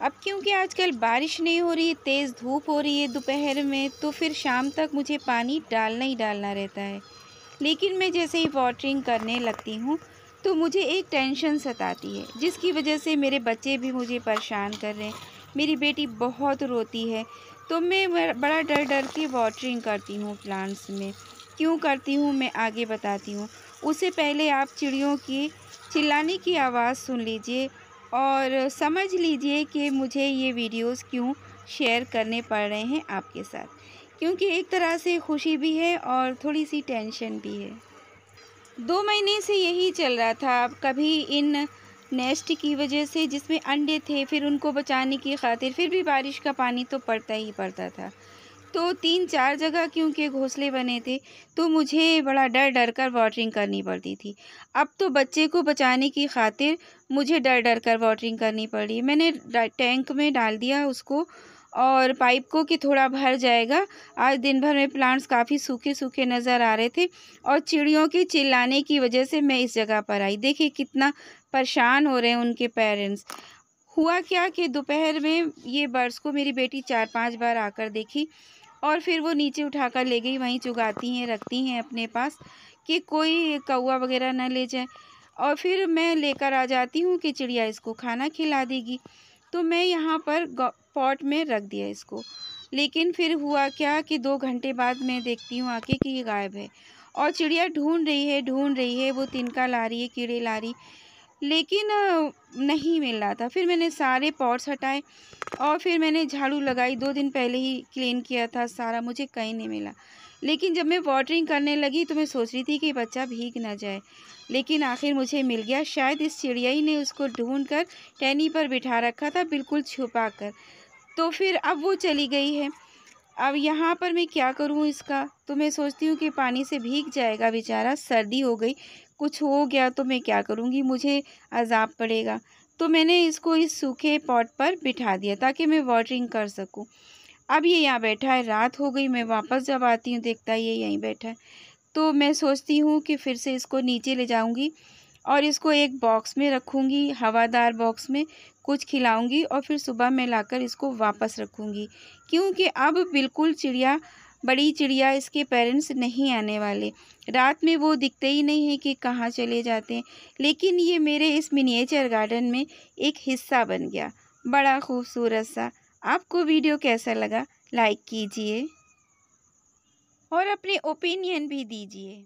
अब क्योंकि आजकल बारिश नहीं हो रही, तेज़ धूप हो रही है दोपहर में, तो फिर शाम तक मुझे पानी डालना ही डालना रहता है। लेकिन मैं जैसे ही वाटरिंग करने लगती हूँ, तो मुझे एक टेंशन सताती है, जिसकी वजह से मेरे बच्चे भी मुझे परेशान कर रहे हैं। मेरी बेटी बहुत रोती है, तो मैं बड़ा डर-डर के वाटरिंग करती हूँ प्लांट्स में। क्यों करती हूँ, मैं आगे बताती हूँ। उससे पहले आप चिड़ियों की चिल्लाने की आवाज़ सुन लीजिए और समझ लीजिए कि मुझे ये वीडियोस क्यों शेयर करने पड़ रहे हैं आपके साथ। क्योंकि एक तरह से खुशी भी है और थोड़ी-सी टेंशन भी है। 2 महीने से यही चल रहा था। कभी इन नेस्ट की वजह से जिसमें अंडे थे, फिर उनको बचाने की खातिर फिर भी बारिश का पानी तो पड़ता ही पड़ता था। तो 3-4 जगह क्योंकि घोंसले बने थे, तो मुझे बड़ा डर-डर कर वाटरिंग करनी पड़ती थी। अब तो बच्चे को बचाने की खातिर मुझे डर-डर कर वाटरिंग करनी पड़ रही है। मैंने टैंक में डाल दिया उसको और पाइप को कि थोड़ा भर जाएगा। आज दिन भर में प्लांट्स काफ़ी सूखे-सूखे नज़र आ रहे थे और चिड़ियों के चिल्लाने की वजह से मैं इस जगह पर आई। देखिए कितना परेशान हो रहे हैं उनके पेरेंट्स। हुआ क्या कि दोपहर में ये बर्ड्स को मेरी बेटी 4-5 बार आकर देखी और फिर वो नीचे उठाकर ले गई, वहीं चुगाती हैं, रखती हैं अपने पास कि कोई कौवा वगैरह ना ले जाए। और फिर मैं लेकर आ जाती हूँ कि चिड़िया इसको खाना खिला देगी। तो मैं यहाँ पर पॉट में रख दिया इसको। लेकिन फिर हुआ क्या कि 2 घंटे बाद मैं देखती हूँ आके कि ये गायब है और चिड़िया ढूँढ रही है, वो तिनका ला रही है, कीड़े ला रही, लेकिन नहीं मिल रहा था। फिर मैंने सारे पॉट्स हटाए और फिर मैंने झाड़ू लगाई, 2 दिन पहले ही क्लीन किया था सारा, मुझे कहीं नहीं मिला। लेकिन जब मैं वाटरिंग करने लगी तो मैं सोच रही थी कि बच्चा भीग ना जाए, लेकिन आखिर मुझे मिल गया। शायद इस चिड़िया ही ने उसको ढूँढ कर टहनी पर बिठा रखा था, बिल्कुल छुपा कर। तो फिर अब वो चली गई है। अब यहाँ पर मैं क्या करूँ इसका? तो मैं सोचती हूँ कि पानी से भीग जाएगा बेचारा, सर्दी हो गई, कुछ हो गया तो मैं क्या करूँगी? मुझे अज़ाब पड़ेगा। तो मैंने इसको इस सूखे पॉट पर बिठा दिया ताकि मैं वाटरिंग कर सकूँ। अब ये यहाँ बैठा है, रात हो गई, मैं वापस जब आती हूँ देखता है ये यहीं बैठा है। तो मैं सोचती हूँ कि फिर से इसको नीचे ले जाऊँगी और इसको एक बॉक्स में रखूँगी, हवादार बॉक्स में, कुछ खिलाऊँगी और फिर सुबह मैं लाकर इसको वापस रखूँगी। क्योंकि अब बिल्कुल बड़ी चिड़िया इसके पेरेंट्स नहीं आने वाले। रात में वो दिखते ही नहीं हैं कि कहाँ चले जाते हैं। लेकिन ये मेरे इस मिनिएचर गार्डन में एक हिस्सा बन गया, बड़ा खूबसूरत सा। आपको वीडियो कैसा लगा? लाइक कीजिए और अपने ओपिनियन भी दीजिए।